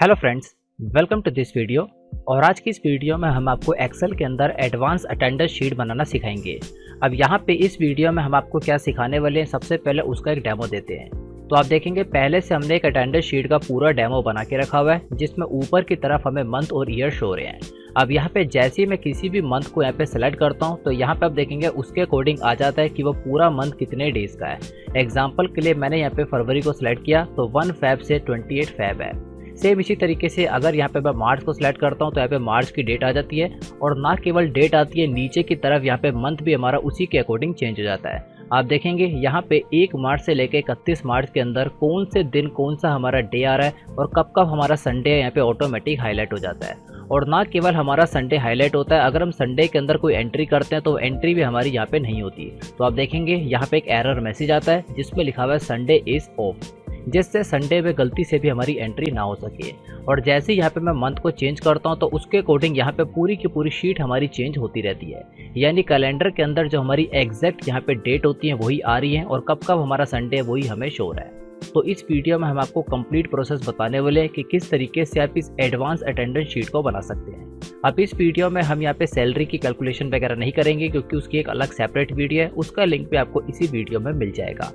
Hello friends, welcome to this video. और आज की इस वीडियो में हम आपको एक्सेल के अंदर एडवांस अटेंडेंस शीट बनाना सिखाएंगे। अब यहाँ पे इस वीडियो में हम आपको क्या सिखाने वाले हैं, सबसे पहले उसका एक डेमो देते हैं। तो आप देखेंगे पहले से हमने एक अटेंडेंस शीट का पूरा डेमो बना के रखा हुआ है, जिसमें ऊपर की तरफ हमें मंथ और ईयर शो हो रहे हैं। अब यहाँ पे जैसे ही मैं किसी भी मंथ को यहाँ पे सेलेक्ट करता हूँ तो यहाँ पे आप देखेंगे उसके अकॉर्डिंग आ जाता है कि वो पूरा मंथ कितने डेज का है। एग्जाम्पल के लिए मैंने यहाँ पे फरवरी को सिलेक्ट किया तो 1 फेब से 28 फेब है। सेम इसी तरीके से अगर यहाँ पे मैं मार्च को सिलेक्ट करता हूँ तो यहाँ पे मार्च की डेट आ जाती है, और ना केवल डेट आती है, नीचे की तरफ यहाँ पे मंथ भी हमारा उसी के अकॉर्डिंग चेंज हो जाता है। आप देखेंगे यहाँ पे 1 मार्च से लेकर 31 मार्च के अंदर कौन से दिन कौन सा हमारा डे आ रहा है और कब कब हमारा संडे यहाँ पे ऑटोमेटिक हाईलाइट हो जाता है। और ना केवल हमारा संडे हाईलाइट होता है, अगर हम संडे के अंदर कोई एंट्री करते हैं तो एंट्री भी हमारी यहाँ पे नहीं होती। तो आप देखेंगे यहाँ पे एक एरर मैसेज आता है जिसमें लिखा हुआ है संडे इज ऑफ, जिससे संडे में गलती से भी हमारी एंट्री ना हो सके। और जैसे यहाँ पे मैं मंथ को चेंज करता हूँ तो उसके अकॉर्डिंग यहाँ पे पूरी की पूरी शीट हमारी चेंज होती रहती है। यानी कैलेंडर के अंदर जो हमारी एग्जैक्ट यहाँ पे डेट होती है वही आ रही है, और कब कब हमारा संडे है वही हमें शो हो रहा है। तो इस वीडियो में हम आपको कंप्लीट प्रोसेस बताने वाले हैं कि किस तरीके से आप इस एडवांस अटेंडेंस शीट को बना सकते हैं। अब इस वीडियो में हम यहाँ पे सैलरी की कैलकुलेशन वगैरह नहीं करेंगे, क्योंकि उसकी एक अलग सेपरेट वीडियो है, उसका लिंक भी आपको इसी वीडियो में मिल जाएगा।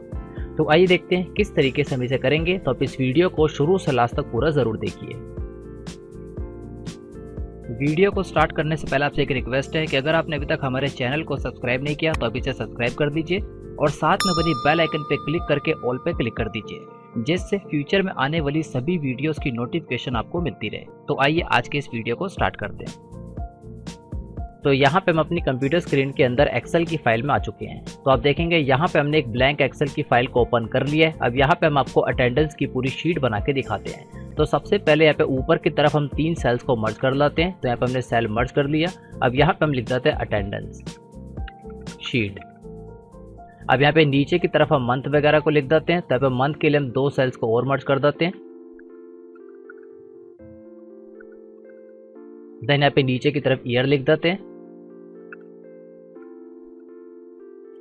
तो आइए देखते हैं किस तरीके से हम इसे करेंगे। तो आप इस वीडियो को शुरू से लास्ट तक पूरा जरूर देखिए। वीडियो को स्टार्ट करने से पहले आपसे एक रिक्वेस्ट है कि अगर आपने अभी तक हमारे चैनल को सब्सक्राइब नहीं किया तो अभी से सब्सक्राइब कर दीजिए, और साथ में बनी बेल आइकन पे क्लिक करके ऑल पे क्लिक कर दीजिए, जिससे फ्यूचर में आने वाली सभी वीडियोस की नोटिफिकेशन आपको मिलती रहे। तो आइए आज के इस वीडियो को स्टार्ट करते हैं। तो यहाँ पे हम अपनी कंप्यूटर स्क्रीन के अंदर एक्सेल की फाइल में आ चुके हैं। तो आप देखेंगे यहाँ पे हमने एक ब्लैंक एक्सेल की फाइल को ओपन कर लिया है। अब यहाँ पे हम आपको अटेंडेंस की पूरी शीट बना के दिखाते हैं। तो सबसे पहले यहाँ पे ऊपर की तरफ हम 3 सेल्स को मर्ज कर लाते हैं। तो यहाँ पे हमने सेल मर्ज कर लिया। अब यहाँ पे हम लिख देते हैं अटेंडेंस शीट। अब यहाँ पे नीचे की तरफ हम मंथ वगैरह को लिख देते हैं। तो यहाँ पे मंथ के लिए हम 2 सेल्स को और मर्ज कर देते हैं। देन यहाँ पे नीचे की तरफ ईयर लिख देते हैं।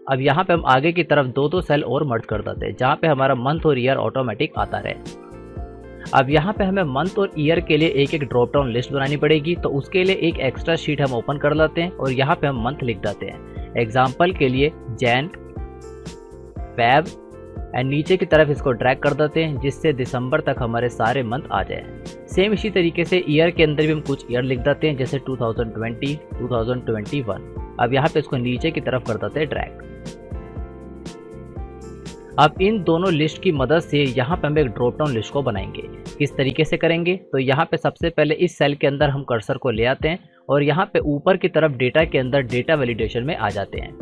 अब यहाँ पे हम आगे की तरफ 2 सेल और मर्ज कर देते हैं, जहाँ पे हमारा मंथ और ईयर ऑटोमेटिक आता रहे। अब यहाँ पे हमें मंथ और ईयर के लिए एक नड्रॉप डाउन लिस्ट बनानी पड़ेगी। तो उसके लिए एक एक्स्ट्रा शीट हम ओपन कर लेते हैं, और यहाँ पे हम मंथ लिख देते हैं। एग्जाम्पल के लिए जैन, फेब, एंड नीचे की तरफ इसको ड्रैग कर देते हैं, जिससे दिसंबर तक हमारे सारे मंथ आ जाए। सेम इसी तरीके से ईयर के अंदर भी हम कुछ ईयर लिख देते हैं, जैसे 2020, 2021। अब यहाँ पे इसको नीचे की तरफ कर देते हैं ड्रैग। अब इन दोनों लिस्ट की मदद से यहाँ पे हम एक ड्रॉप डाउन लिस्ट को बनाएंगे। किस तरीके से करेंगे, तो यहाँ पे सबसे पहले इस सेल के अंदर हम कर्सर को ले आते हैं, और यहाँ पे ऊपर की तरफ डेटा के अंदर डेटा वैलिडेशन में आ जाते हैं।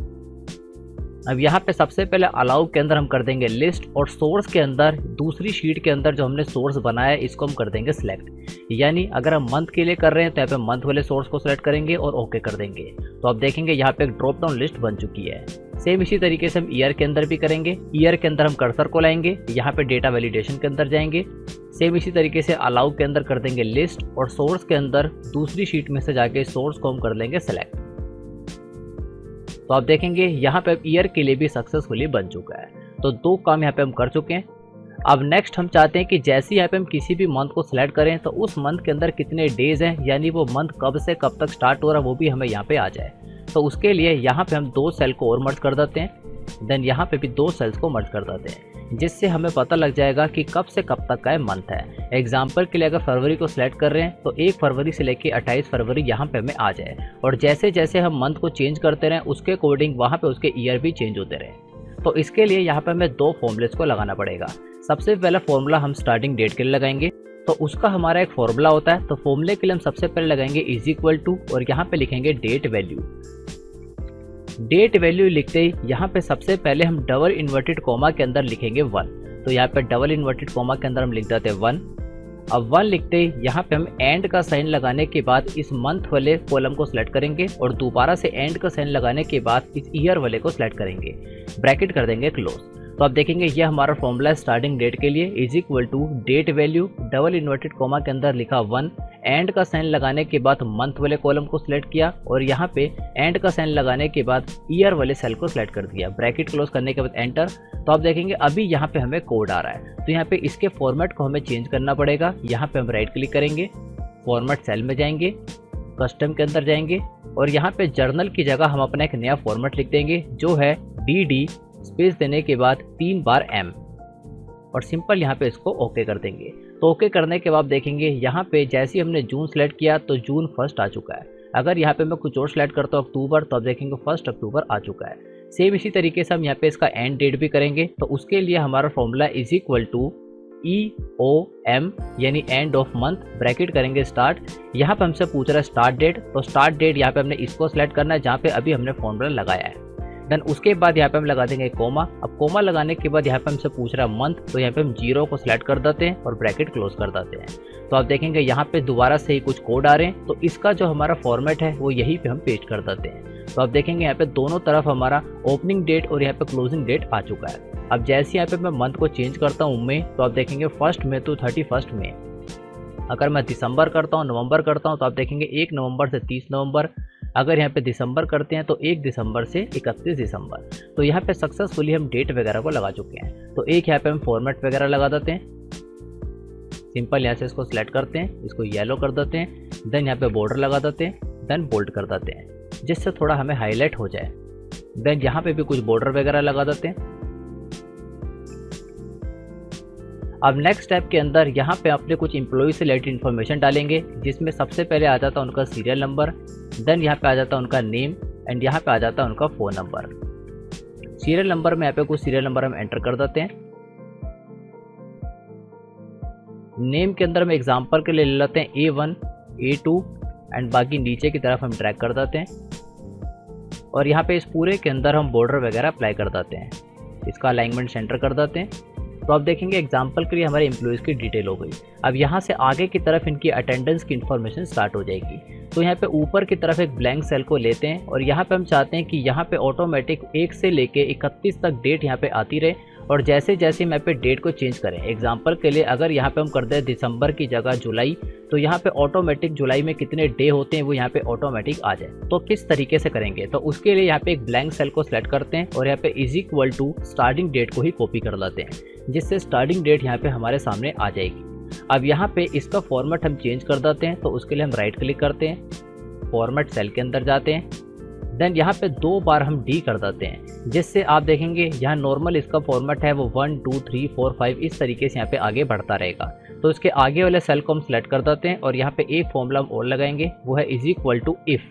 अब यहाँ पे सबसे पहले अलाउ के अंदर हम कर देंगे लिस्ट, और सोर्स के अंदर दूसरी शीट के अंदर जो हमने सोर्स बनाया है इसको हम कर देंगे सिलेक्ट। यानी अगर हम मंथ के लिए कर रहे हैं तो यहाँ पे मंथ वाले सोर्स को सिलेक्ट करेंगे और ओके कर देंगे। तो आप देखेंगे यहाँ पे एक ड्रॉप डाउन लिस्ट बन चुकी है। सेम इसी तरीके से हम ईयर के अंदर भी करेंगे। ईयर के अंदर हम कर्सर को लाएंगे, यहाँ पे डेटा वैलिडेशन के अंदर जाएंगे। सेम इसी तरीके से अलाउ के अंदर कर देंगे लिस्ट, और सोर्स के अंदर दूसरी शीट में से जाके सोर्स को हम कर लेंगे सेलेक्ट। तो आप देखेंगे यहाँ पे ईयर के लिए भी सक्सेसफुली बन चुका है। तो 2 काम यहाँ पे हम कर चुके हैं। अब नेक्स्ट हम चाहते हैं कि जैसे यहाँ पे हम किसी भी मंथ को सिलेक्ट करें तो उस मंथ के अंदर कितने डेज हैं, यानी वो मंथ कब से कब तक स्टार्ट हो रहा है वो भी हमें यहाँ पे आ जाए। तो उसके लिए यहाँ पे हम 2 सेल को और मर्ज कर देते हैं। देन यहाँ पे भी 2 सेल्स को मर्ज कर देते हैं, जिससे हमें पता लग जाएगा कि कब से कब तक का मंथ है। एग्जाम्पल के लिए अगर फरवरी को सिलेक्ट कर रहे हैं तो 1 फरवरी से लेकर 28 फरवरी यहाँ पे हमें आ जाए, और जैसे जैसे हम मंथ को चेंज करते रहें उसके अकॉर्डिंग वहाँ पे उसके ईयर भी चेंज होते रहे। तो इसके लिए यहाँ पे हमें 2 फॉर्मूलेस को लगाना पड़ेगा। सबसे पहला फॉर्मूला हम स्टार्टिंग डेट के लिए लगाएंगे। तो उसका हमारा एक फॉर्मूला होता है। तो फॉर्मूले के लिए हम सबसे पहले लगाएंगे इज इक्वल टू, और यहाँ पे लिखेंगे डेट वैल्यू। डेट वैल्यू लिखते ही यहाँ पे सबसे पहले हम डबल इन्वर्टेड कॉमा के अंदर लिखेंगे 1। तो यहाँ पे डबल इन्वर्टेड कॉमा के अंदर हम लिख देते हैं 1। अब 1 लिखते ही यहाँ पे हम एंड का साइन लगाने के बाद इस मंथ वाले कॉलम को सिलेक्ट करेंगे, और दोबारा से एंड का साइन लगाने के बाद इस ईयर वाले को सिलेक्ट करेंगे। ब्रैकेट कर देंगे क्लोज। तो आप देखेंगे यह हमारा फॉर्मूला स्टार्टिंग डेट के लिए is equal to date value double inverted comma के अंदर लिखा 1, एंड का साइन लगाने के बाद मंथ वाले कॉलम को सिलेक्ट किया और यहाँ पे एंड का साइन लगाने के बाद ईयर वाले सेल को सिलेक्ट कर दिया, ब्रैकेट क्लोज करने के बाद एंटर। तो आप देखेंगे अभी यहाँ पे हमें कोड आ रहा है, तो यहाँ पे इसके फॉर्मेट को हमें चेंज करना पड़ेगा। यहाँ पे हम राइट क्लिक करेंगे, फॉर्मेट सेल में जाएंगे, कस्टम के अंदर जाएंगे और यहाँ पे जर्नल की जगह हम अपना एक नया फॉर्मेट लिख देंगे जो है DD स्पेस देने के बाद 3 बार M और सिंपल यहाँ पे इसको ओके कर देंगे। तो ओके करने के बाद देखेंगे यहाँ पे जैसे ही हमने जून सेलेक्ट किया तो जून 1 आ चुका है। अगर यहाँ पे मैं कुछ और सेलेक्ट करता हूँ अक्टूबर, तो आप देखेंगे 1 अक्टूबर आ चुका है। सेम इसी तरीके से हम यहाँ पे इसका एंड डेट भी करेंगे। तो उसके लिए हमारा formula is equal to EOM यानी एंड ऑफ मंथ, ब्रैकेट करेंगे स्टार्ट। यहाँ पे हमसे पूछ रहा है स्टार्ट डेट, तो स्टार्ट डेट यहाँ पे हमने इसको सिलेक्ट करना है जहाँ पे अभी हमने फॉर्मूला लगाया है। देन उसके बाद यहाँ पे हम लगा देंगे कोमा। अब कोमा लगाने के बाद यहाँ पे हमसे पूछ रहा है मंथ, तो यहाँ पे हम 0 को सिलेक्ट कर देते हैं और ब्रैकेट क्लोज कर देते हैं। तो आप देखेंगे यहाँ पे दोबारा से ही कुछ कोड आ रहे हैं, तो इसका जो हमारा फॉर्मेट है वो यहीं पे हम पेस्ट कर देते हैं। तो आप देखेंगे यहाँ पे दोनों तरफ हमारा ओपनिंग डेट और यहाँ पे क्लोजिंग डेट आ चुका है। अब जैसे यहाँ पे मैं मंथ को चेंज करता हूँ मई, तो आप देखेंगे 1 मई टू 31 मई। अगर मैं दिसंबर करता हूँ, नवंबर करता हूँ, तो आप देखेंगे 1 नवंबर से 30 नवंबर। अगर यहाँ पे दिसंबर करते हैं तो 1 दिसंबर से 31 दिसंबर। तो यहाँ पे सक्सेसफुली हम डेट वगैरह को लगा चुके हैं। तो एक यहाँ पे हम फॉर्मेट वगैरह लगा देते हैं, सिंपल यहाँ से इसको सिलेक्ट करते हैं, इसको येलो कर देते हैं, देन यहाँ पे बॉर्डर लगा देते हैं, देन बोल्ड कर देते हैं जिससे थोड़ा हमें हाईलाइट हो जाए। देन यहाँ पे भी कुछ बॉर्डर वगैरह लगा देते हैं। अब नेक्स्ट स्टेप के अंदर यहाँ पे अपने कुछ एम्प्लॉय से रिलेटेड इन्फॉर्मेशन डालेंगे, जिसमें सबसे पहले आ जाता है उनका सीरियल नंबर, देन यहाँ पे आ जाता है उनका नेम एंड यहाँ पे आ जाता है उनका फ़ोन नंबर। सीरियल नंबर में यहाँ पे कुछ सीरियल नंबर हम एंटर कर देते हैं। नेम के अंदर हम एग्जाम्पल के लिए ले लेते हैं A1, A2 एंड बाकी नीचे की तरफ हम ड्रैग कर देते हैं और यहाँ पे इस पूरे के अंदर हम बॉर्डर वगैरह अप्लाई कर देते हैं, इसका अलाइनमेंट सेंटर कर देते हैं। तो आप देखेंगे एग्जाम्पल के लिए हमारे एम्प्लॉयज़ की डिटेल हो गई। अब यहाँ से आगे की तरफ इनकी अटेंडेंस की इन्फॉर्मेशन स्टार्ट हो जाएगी। तो यहाँ पे ऊपर की तरफ एक ब्लैंक सेल को लेते हैं और यहाँ पे हम चाहते हैं कि यहाँ पे ऑटोमेटिक 1 से लेके 31 तक डेट यहाँ पे आती रहे और जैसे जैसे मैं पे डेट को चेंज करें। एग्जाम्पल के लिए अगर यहाँ पे हम कर दें दिसंबर की जगह जुलाई, तो यहाँ पे ऑटोमेटिक जुलाई में कितने डे होते हैं वो यहाँ पे ऑटोमेटिक आ जाए। तो किस तरीके से करेंगे, तो उसके लिए यहाँ पे एक ब्लैंक सेल को सिलेक्ट करते हैं और यहाँ पे is equal to starting date को ही कॉपी कर लेते हैं, जिससे स्टार्टिंग डेट यहाँ पे हमारे सामने आ जाएगी। अब यहाँ पे इसका फॉर्मेट हम चेंज कर देते हैं। तो उसके लिए हम राइट क्लिक करते हैं, फॉर्मेट सेल के अंदर जाते हैं, देन यहाँ पे 2 बार हम D कर देते हैं, जिससे आप देखेंगे यहाँ नॉर्मल इसका फॉर्मेट है वो 1 2 3 4 5 इस तरीके से यहाँ पे आगे बढ़ता रहेगा। तो इसके आगे वाले सेल को हम सिलेक्ट कर देते हैं और यहाँ पे एक फॉर्मूला हम और लगाएंगे, वो है is equal to if,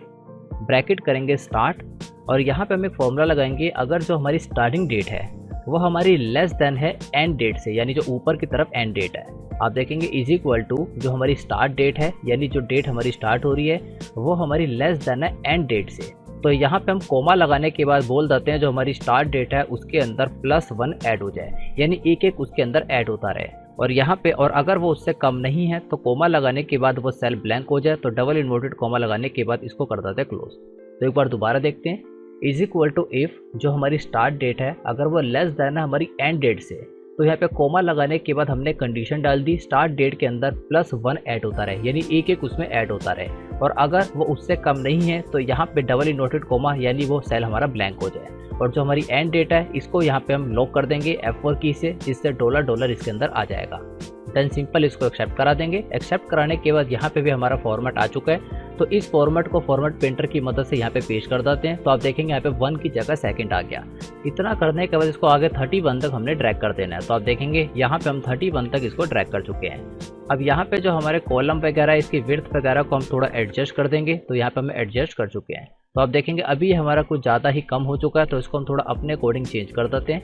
bracket करेंगे स्टार्ट और यहाँ पे हम एक फॉर्मूला लगाएंगे अगर जो हमारी स्टार्टिंग डेट है वो हमारी लेस देन है एंड डेट से, यानी जो ऊपर की तरफ एंड डेट है। आप देखेंगे इज इक्वल टू जो हमारी स्टार्ट डेट है, यानी जो डेट हमारी स्टार्ट हो रही है वो हमारी लेस देन है एंड डेट से। तो यहाँ पे हम कोमा लगाने के बाद बोल देते हैं जो हमारी स्टार्ट डेट है उसके अंदर +1 ऐड हो जाए, यानी एक एक उसके अंदर ऐड होता रहे। और यहाँ पे और अगर वो उससे कम नहीं है तो कोमा लगाने के बाद वो सेल ब्लैंक हो जाए, तो डबल इन्वर्टेड कोमा लगाने के बाद इसको कर देते हैं क्लोज। तो एक बार दोबारा देखते हैं, इज इक्वल टू इफ़ जो हमारी स्टार्ट डेट है अगर वो लेस देन है हमारी एंड डेट से, तो यहाँ पे कोमा लगाने के बाद हमने कंडीशन डाल दी स्टार्ट डेट के अंदर +1 ऐड होता रहे, यानी एक एक उसमें ऐड होता रहे। और अगर वो उससे कम नहीं है तो यहाँ पे डबल इन्वर्टेड कोमा यानी वो सेल हमारा ब्लैंक हो जाए। और जो हमारी एंड डेट है इसको यहाँ पे हम लॉक कर देंगे F4 की से, जिससे $$ इसके अंदर आ जाएगा। देन सिंपल इसको एक्सेप्ट करा देंगे। एक्सेप्ट कराने के बाद यहाँ पे भी हमारा फॉर्मेट आ चुका है। तो इस फॉर्मेट को फॉर्मेट पेंटर की मदद से यहाँ पे पेश कर देते हैं। तो आप देखेंगे यहाँ पे 1 की जगह सेकंड आ गया। इतना करने के बाद इसको आगे 31 तक हमने ड्रैग कर देना है। तो आप देखेंगे यहाँ पे हम 31 तक इसको ड्रैग कर चुके हैं। अब यहाँ पे जो हमारे कॉलम वगैरह इसकी विड्थ वगैरह को हम थोड़ा एडजस्ट कर देंगे। तो यहाँ पे हम एडजस्ट कर चुके हैं। तो आप देखेंगे अभी ये हमारा कुछ ज़्यादा ही कम हो चुका है, तो इसको हम थोड़ा अपने अकॉर्डिंग चेंज कर देते हैं।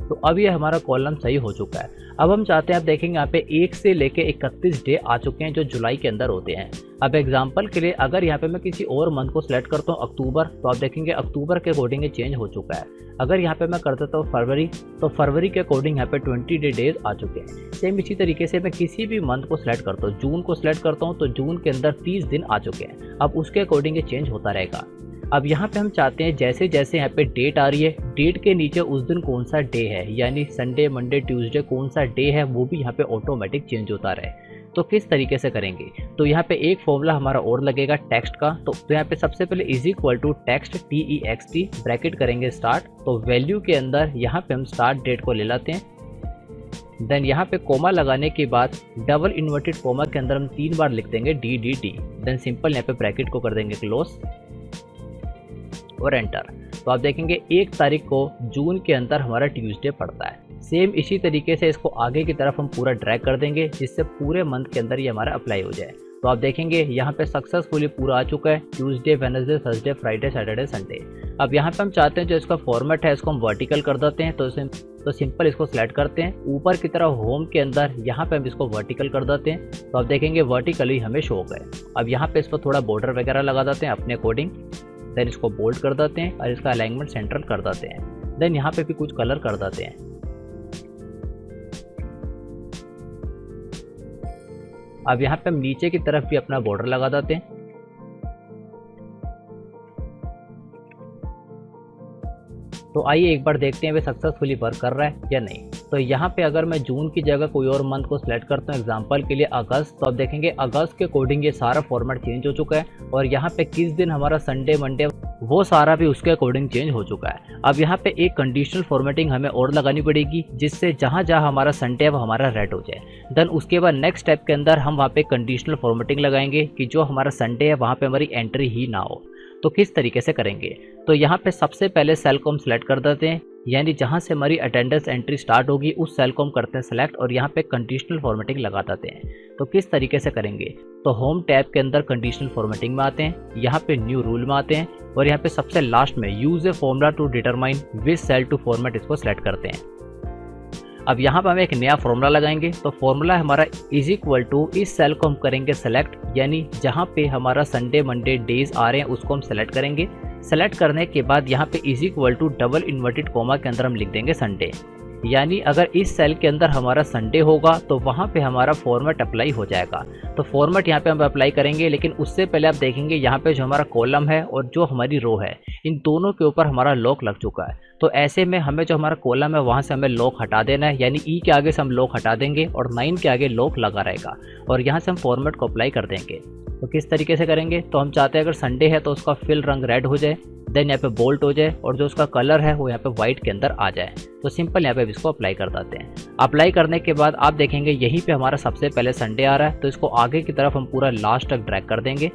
तो अब ये हमारा कॉलम सही हो चुका है। अब हम चाहते हैं, आप देखेंगे यहाँ पे 1 से लेके 31 डे आ चुके हैं जो जुलाई के अंदर होते हैं। अब एग्जांपल के लिए अगर यहाँ पे मैं किसी और मंथ को सिलेक्ट करता हूँ अक्टूबर, तो आप देखेंगे अक्टूबर के अकॉर्डिंग ये चेंज हो चुका है। अगर यहाँ पे मैं कर देता हूँ फरवरी, तो फरवरी के अकॉर्डिंग यहाँ पे 20 डेज आ चुके हैं। सेम इसी तरीके से मैं किसी भी मंथ को सिलेक्ट करता हूँ, जून को सिलेक्ट करता हूँ तो जून के अंदर 30 दिन आ चुके हैं। अब उसके अकॉर्डिंग ये चेंज होता रहेगा। अब यहाँ पे हम चाहते हैं जैसे जैसे यहाँ पे डेट आ रही है, डेट के नीचे उस दिन कौन सा डे है, यानी संडे, मंडे, ट्यूसडे कौन सा डे है वो भी यहाँ पे ऑटोमेटिक चेंज होता रहे। तो किस तरीके से करेंगे, तो यहाँ पे एक फॉर्मूला हमारा और लगेगा टेक्स्ट का। तो यहाँ पे सबसे पहले is equal to text TEXT bracket करेंगे स्टार्ट। तो वैल्यू के अंदर यहाँ पे हम स्टार्ट डेट को ले लाते हैं। देन यहाँ पे कोमा लगाने के बाद डबल इन्वर्टेड कोमा के अंदर हम 3 बार लिख देंगे DDD। देन सिंपल यहाँ पे ब्रैकेट को कर देंगे क्लोज और एंटर। तो आप देखेंगे 1 तारीख को जून के अंदर हमारा ट्यूसडे पड़ता है। सेम इसी तरीके से इसको आगे की तरफ हम पूरा ड्रैग कर देंगे जिससे पूरे मंथ के अंदर ये हमारा अप्लाई हो जाए। तो आप देखेंगे यहाँ पे सक्सेसफुली पूरा आ चुका है, Tuesday, Wednesday, Thursday, Friday, Saturday, Sunday. अब यहाँ पे हम चाहते हैं जो इसका फॉर्मेट है इसको हम वर्टिकल कर देते हैं। तो सिंपल इसको सिलेक्ट करते हैं, ऊपर की तरफ होम के अंदर यहाँ पे हम इसको वर्टिकल कर देते हैं। तो आप देखेंगे वर्टिकली हमें शो हो गए। अब यहाँ पे इस पर थोड़ा बॉर्डर वगैरह लगा देते हैं अपने अकॉर्डिंग। देन इसको बोल्ड कर देते हैं और इसका अलाइनमेंट सेंट्रल कर देते हैं। देन यहाँ पे भी कुछ कलर कर देते हैं। अब यहाँ पे हम नीचे की तरफ भी अपना बॉर्डर लगा देते हैं। तो आइए एक बार देखते हैं वे सक्सेसफुली वर्क कर रहा है या नहीं। तो यहाँ पे अगर मैं जून की जगह कोई और मंथ को सिलेक्ट करता हूँ, एग्जांपल के लिए अगस्त, तो आप देखेंगे अगस्त के अकॉर्डिंग ये सारा फॉर्मेट चेंज हो चुका है। और यहाँ पे किस दिन हमारा संडे, मंडे, वो सारा भी उसके अकॉर्डिंग चेंज हो चुका है। अब यहाँ पे एक कंडीशनल फॉर्मेटिंग हमें और लगानी पड़ेगी जिससे जहाँ जहाँ हमारा संडे है वो हमारा रेड हो जाए। देन उसके बाद नेक्स्ट स्टेप के अंदर हम वहाँ पे कंडीशनल फॉर्मेटिंग लगाएंगे कि जो हमारा संडे है वहाँ पे हमारी एंट्री ही ना हो। तो किस तरीके से करेंगे, तो यहाँ पे सबसे पहले सेल को हम सिलेक्ट कर देते हैं, यानी जहाँ से हमारी अटेंडेंस एंट्री स्टार्ट होगी उस सेल को हम करते हैं सेलेक्ट और यहाँ पे कंडीशनल फॉर्मेटिंग लगा देते हैं। तो किस तरीके से करेंगे, तो होम टैब के अंदर कंडीशनल फॉर्मेटिंग में आते हैं, यहाँ पे न्यू रूल में आते हैं और यहाँ पे सबसे लास्ट में use a formula to determine which cell to format, इसको सिलेक्ट करते हैं। अब यहाँ पर हम एक नया फॉर्मूला लगाएंगे। तो फॉर्मूला हमारा इज इक्वल टू, इस सेल को हम करेंगे सेलेक्ट, यानी जहाँ पे हमारा संडे, मंडे डेज आ रहे हैं उसको हम सेलेक्ट करेंगे। सेलेक्ट करने के बाद यहाँ पे is equal to double inverted comma के अंदर हम लिख देंगे संडे, यानी अगर इस सेल के अंदर हमारा संडे होगा तो वहाँ पे हमारा फॉर्मेट अप्लाई हो जाएगा। तो फॉर्मेट यहाँ पे हम अप्लाई करेंगे, लेकिन उससे पहले आप देखेंगे यहाँ पे जो हमारा कॉलम है और जो हमारी रो है इन दोनों के ऊपर हमारा लॉक लग चुका है। तो ऐसे में हमें जो हमारा कॉलम है वहाँ से हमें लॉक हटा देना है, यानी ई के आगे से हम लॉक हटा देंगे और 9 के आगे लॉक लगा रहेगा और यहाँ से हम फॉर्मेट को अप्लाई कर देंगे। तो किस तरीके से करेंगे, तो हम चाहते हैं अगर संडे है तो उसका फिल रंग रेड हो जाए, देन यहाँ पे बोल्ट हो जाए और जो उसका कलर है वो यहाँ पे व्हाइट के अंदर आ जाए। तो सिंपल यहाँ पे इसको अप्लाई कर देते हैं। अप्लाई करने के बाद आप देखेंगे यहीं पे हमारा सबसे पहले संडे आ रहा है, तो इसको आगे की तरफ हम पूरा लास्ट तक ड्रैग कर देंगे।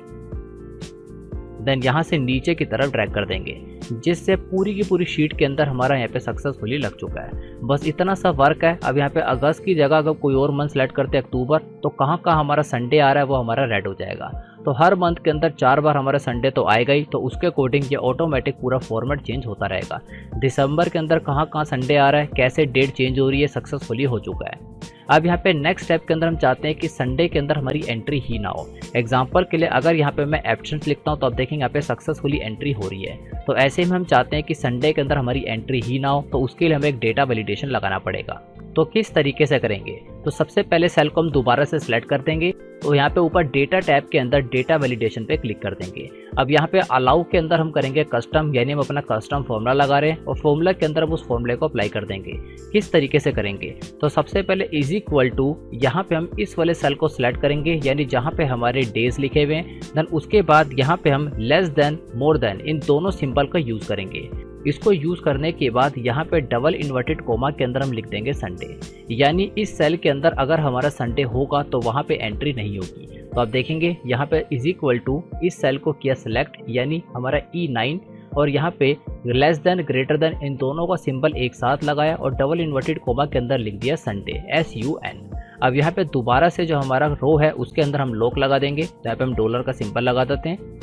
देन यहाँ से नीचे की तरफ ड्रैग कर देंगे, जिससे पूरी की पूरी शीट के अंदर हमारा यहाँ पे सक्सेसफुली लग चुका है। बस इतना सा वर्क है। अब यहाँ पे अगस्त की जगह अगर कोई और मंथ सेलेक्ट करते हैं अक्टूबर, तो कहाँ कहाँ हमारा संडे आ रहा है वो हमारा रेड हो जाएगा। तो हर मंथ के अंदर 4 बार हमारा संडे तो आएगा ही, तो उसके अकॉर्डिंग ये ऑटोमेटिक पूरा फॉर्मेट चेंज होता रहेगा। दिसंबर के अंदर कहाँ कहाँ संडे आ रहा है, कैसे डेट चेंज हो रही है, सक्सेसफुली हो चुका है। अब यहाँ पे नेक्स्ट स्टेप के अंदर हम चाहते हैं कि संडे के अंदर हमारी एंट्री ही ना हो। एग्जांपल के लिए अगर यहाँ पे मैं एब्सेंट लिखता हूँ तो आप देखेंगे यहाँ पे सक्सेसफुली एंट्री हो रही है। तो ऐसे में हम चाहते हैं कि संडे के अंदर हमारी एंट्री ही ना हो, तो उसके लिए हमें एक डेटा वैलिडेशन लगाना पड़ेगा। तो किस तरीके से करेंगे, तो सबसे पहले सेल को हम दोबारा से सिलेक्ट कर देंगे। तो यहाँ पे ऊपर डेटा टैब के अंदर डेटा वैलिडेशन पे क्लिक कर देंगे। अब यहाँ पे अलाउ के अंदर हम करेंगे कस्टम, यानी हम अपना कस्टम फॉर्मूला लगा रहे हैं और फॉर्मूला के अंदर हम उस फॉर्मूले को अप्लाई कर देंगे। किस तरीके से करेंगे, तो सबसे पहले इज इक्वल टू, यहाँ पे हम इस वाले सेल को सिलेक्ट करेंगे, यानी जहाँ पे हमारे डेज लिखे हुए हैं। देन उसके बाद यहाँ पे हम लेस देन, मोर देन, इन दोनों सिंबल का यूज करेंगे। इसको यूज करने के बाद यहाँ पे डबल इन्वर्टेड कोमा के अंदर हम लिख देंगे संडे, यानी इस सेल के अंदर अगर हमारा संडे होगा तो वहाँ पे एंट्री नहीं होगी। तो आप देखेंगे यहाँ पे इज इक्वल टू, इस सेल को किया सिलेक्ट, यानी हमारा E9 और यहाँ पे लेस देन, ग्रेटर देन, इन दोनों का सिंबल एक साथ लगाया और डबल इन्वर्टेड कोमा के अंदर लिख दिया संडे, SUN। अब यहाँ पे दोबारा से जो हमारा रो है उसके अंदर हम लॉक लगा देंगे। तो यहाँ पे हम डॉलर का सिंबल लगा देते हैं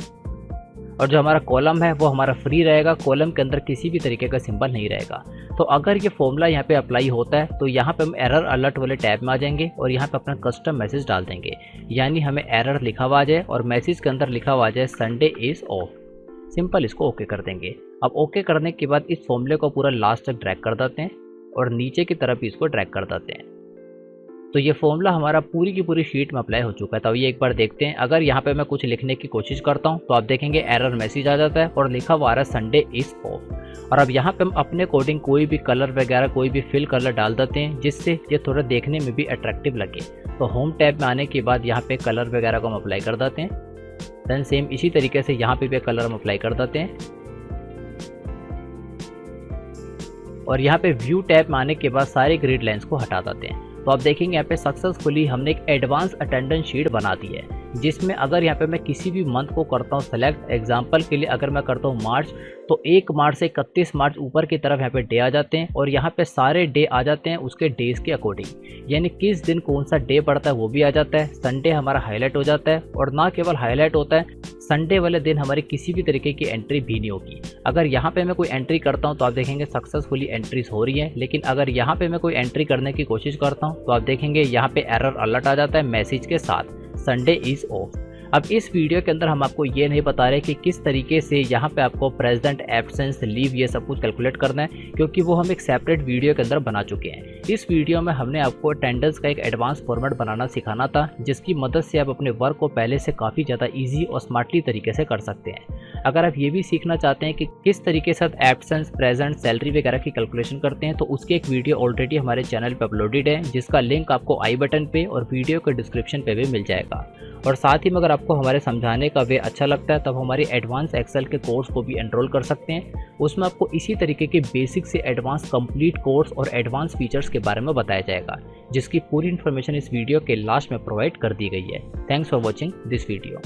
और जो हमारा कॉलम है वो हमारा फ्री रहेगा, कॉलम के अंदर किसी भी तरीके का सिंबल नहीं रहेगा। तो अगर ये फॉर्मूला यहाँ पे अप्लाई होता है तो यहाँ पे हम एरर अलर्ट वाले टैब में आ जाएंगे और यहाँ पे अपना कस्टम मैसेज डाल देंगे, यानी हमें एरर लिखा हुआ आ जाए और मैसेज के अंदर लिखा हुआ आ जाए संडे इज ऑफ। सिंपल इसको ओके कर देंगे। अब ओके करने के बाद इस फॉर्मूले को पूरा लास्ट तक ड्रैग कर देते हैं और नीचे की तरफ इसको ड्रैग कर देते हैं। तो ये फॉर्मूला हमारा पूरी की पूरी शीट में अप्लाई हो चुका है। तो ये एक बार देखते हैं। अगर यहाँ पे मैं कुछ लिखने की कोशिश करता हूँ तो आप देखेंगे एरर मैसेज आ जाता है और लिखा हुआ आ रहा है संडे इज ऑफ। और अब यहाँ पे हम अपने अकॉर्डिंग कोई भी कलर वगैरह कोई भी फिल कलर डाल देते हैं जिससे ये थोड़ा देखने में भी अट्रैक्टिव लगे। तो होम टैब में आने के बाद यहाँ पे कलर वगैरह को हम अप्लाई कर देते हैं। देन सेम इसी तरीके से यहाँ पे भी कलर हम अप्लाई कर देते हैं। और यहाँ पे व्यू टैब में आने के बाद सारे ग्रिड लाइंस को हटा देते हैं। तो आप देखेंगे यहाँ पे सक्सेसफुली हमने एक एडवांस अटेंडेंस शीट बना दी है, जिसमें अगर यहाँ पे मैं किसी भी मंथ को करता हूँ सेलेक्ट, एग्जांपल के लिए अगर मैं करता हूँ मार्च, तो 1 मार्च से 31 मार्च ऊपर की तरफ यहाँ पे डे आ जाते हैं और यहाँ पे सारे डे आ जाते हैं उसके डेज के अकॉर्डिंग, यानी किस दिन कौन सा डे पड़ता है वो भी आ जाता है। संडे हमारा हाईलाइट हो जाता है और ना केवल हाईलाइट होता है, संडे वाले दिन हमारी किसी भी तरीके की एंट्री भी नहीं होगी। अगर यहाँ पे मैं कोई एंट्री करता हूँ तो आप देखेंगे सक्सेसफुली एंट्रीज हो रही है, लेकिन अगर यहाँ पे मैं कोई एंट्री करने की कोशिश करता हूँ तो आप देखेंगे यहाँ पे एरर अलर्ट आ जाता है मैसेज के साथ, संडे इज ऑफ। अब इस वीडियो के अंदर हम आपको ये नहीं बता रहे कि किस तरीके से यहाँ पे आपको प्रेजेंट, एब्सेंस, लीव ये सब कुछ कैलकुलेट करना है, क्योंकि वो हम एक सेपरेट वीडियो के अंदर बना चुके हैं। इस वीडियो में हमने आपको अटेंडेंस का एक एडवांस फॉर्मेट बनाना सिखाना था, जिसकी मदद से आप अपने वर्क को पहले से काफ़ी ज़्यादा ईजी और स्मार्टली तरीके से कर सकते हैं। अगर आप ये भी सीखना चाहते हैं कि किस तरीके से एब्सेंस, प्रेजेंट, सैलरी वगैरह की कैलकुलेशन करते हैं, तो उसकी एक वीडियो ऑलरेडी हमारे चैनल पर अपलोडेड है, जिसका लिंक आपको आई बटन पे और वीडियो के डिस्क्रिप्शन पे भी मिल जाएगा। और साथ ही में अगर आपको हमारे समझाने का वे अच्छा लगता है तब हमारी एडवांस एक्सेल के कोर्स को भी एनरोल कर सकते हैं। उसमें आपको इसी तरीके के बेसिक से एडवांस कंप्लीट कोर्स और एडवांस फीचर्स के बारे में बताया जाएगा, जिसकी पूरी इन्फॉर्मेशन इस वीडियो के लास्ट में प्रोवाइड कर दी गई है। Thanks for watching this video.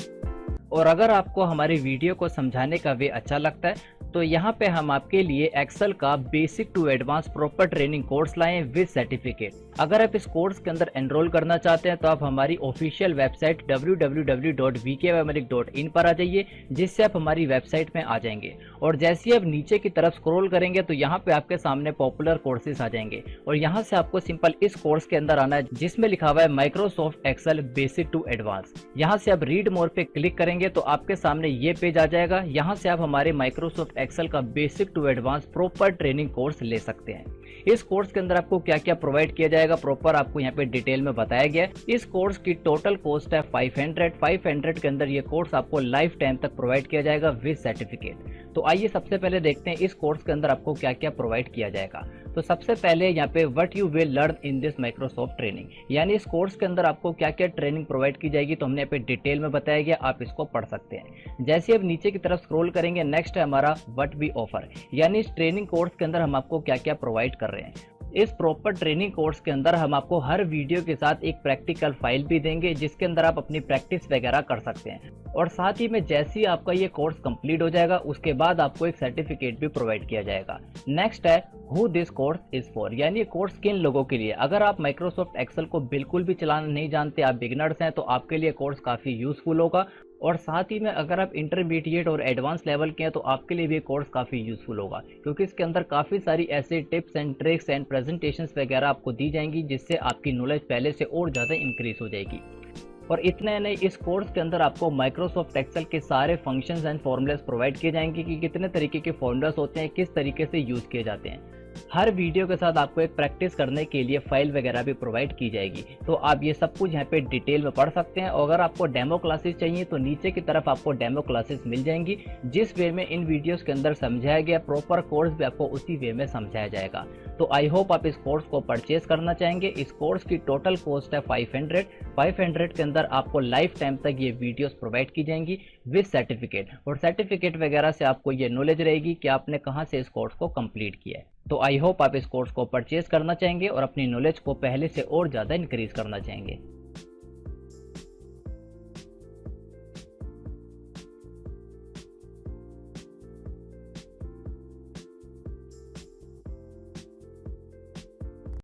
और अगर आपको हमारी वीडियो को समझाने का वे अच्छा लगता है तो यहाँ पे हम आपके लिए एक्सेल का basic to advance proper training course लाए विद सर्टिफिकेट। अगर आप इस कोर्स के अंदर एनरोल करना चाहते हैं तो आप हमारी ऑफिशियल वेबसाइट www.vkymeric.in पर आ जाइए, जिससे आप हमारी वेबसाइट में आ जाएंगे। और जैसे ही आप नीचे की तरफ स्क्रॉल करेंगे तो यहाँ पे आपके सामने पॉपुलर कोर्सेज आ जाएंगे और यहाँ से आपको सिंपल इस कोर्स के अंदर आना है जिसमें लिखा हुआ है Microsoft Excel basic to advance. यहाँ से आप रीड मोर पे क्लिक करेंगे तो आपके सामने ये पेज आ जाएगा। यहाँ से आप हमारे माइक्रोसॉफ्ट एक्सेल का basic to advance proper training course ले सकते हैं। इस कोर्स के अंदर आपको क्या क्या प्रोवाइड किया जाएगा प्रॉपर आपको यहाँ पे डिटेल में बताया गया है। इस कोर्स की टोटल कॉस्ट है 500 के अंदर ये कोर्स आपको लाइफ टाइम तक प्रोवाइड किया जाएगा विद सर्टिफिकेट। तो आइए सबसे पहले देखते हैं इस कोर्स के अंदर आपको क्या क्या प्रोवाइड किया जाएगा। तो सबसे पहले यहाँ पे what you will learn in this Microsoft training, यानी इस कोर्स के अंदर आपको क्या क्या ट्रेनिंग प्रोवाइड की जाएगी, तो हमने यहाँ पे डिटेल में बताया गया, आप इसको पढ़ सकते हैं। जैसे अब नीचे की तरफ स्क्रॉल करेंगे नेक्स्ट है हमारा व्हाट वी ऑफर, यानी इस ट्रेनिंग कोर्स के अंदर हम आपको क्या क्या प्रोवाइड कर रहे हैं। इस प्रॉपर ट्रेनिंग कोर्स के अंदर हम आपको हर वीडियो के साथ एक प्रैक्टिकल फाइल भी देंगे जिसके अंदर आप अपनी प्रैक्टिस वगैरह कर सकते हैं। और साथ ही में जैसे ही आपका ये कोर्स कंप्लीट हो जाएगा उसके बाद आपको एक सर्टिफिकेट भी प्रोवाइड किया जाएगा। नेक्स्ट है who this course is for, यानी ये कोर्स किन लोगों के लिए। अगर आप माइक्रोसॉफ्ट एक्सेल को बिल्कुल भी चलाना नहीं जानते, आप बिगिनर्स हैं, तो आपके लिए कोर्स काफ़ी यूजफुल होगा। और साथ ही में अगर आप इंटरमीडिएट और एडवांस लेवल के हैं तो आपके लिए भी कोर्स काफ़ी यूजफुल होगा, क्योंकि इसके अंदर काफ़ी सारी ऐसे tips and tricks and presentations वगैरह आपको दी जाएंगी जिससे आपकी नॉलेज पहले से और ज़्यादा इंक्रीज हो जाएगी। और इतने नहीं, इस कोर्स के अंदर आपको माइक्रोसॉफ्ट एक्सेल के सारे फंक्शंस एंड फॉर्मूलाज प्रोवाइड किए जाएंगे कि कितने तरीके के फॉर्मूलाज होते हैं, किस तरीके से यूज़ किए जाते हैं। हर वीडियो के साथ आपको एक प्रैक्टिस करने के लिए फाइल वगैरह भी प्रोवाइड की जाएगी, तो आप ये सब कुछ यहाँ पे डिटेल में पढ़ सकते हैं। और अगर आपको डेमो क्लासेस चाहिए तो नीचे की तरफ आपको डेमो क्लासेस मिल जाएंगी, जिस वे में इन वीडियोस के अंदर समझाया गया प्रॉपर कोर्स भी आपको उसी वे में समझाया जाएगा। तो आई होप आप इस कोर्स को परचेज करना चाहेंगे। इस कोर्स की टोटल कॉस्ट है 500 के अंदर आपको लाइफ टाइम तक ये वीडियोस प्रोवाइड की जाएंगी विद सर्टिफिकेट, और सर्टिफिकेट वगैरह से आपको ये नॉलेज रहेगी कि आपने कहाँ से इस कोर्स को कंप्लीट किया है। तो आई होप आप इस कोर्स को परचेज करना चाहेंगे और अपनी नॉलेज को पहले से और ज़्यादा इंक्रीज करना चाहेंगे।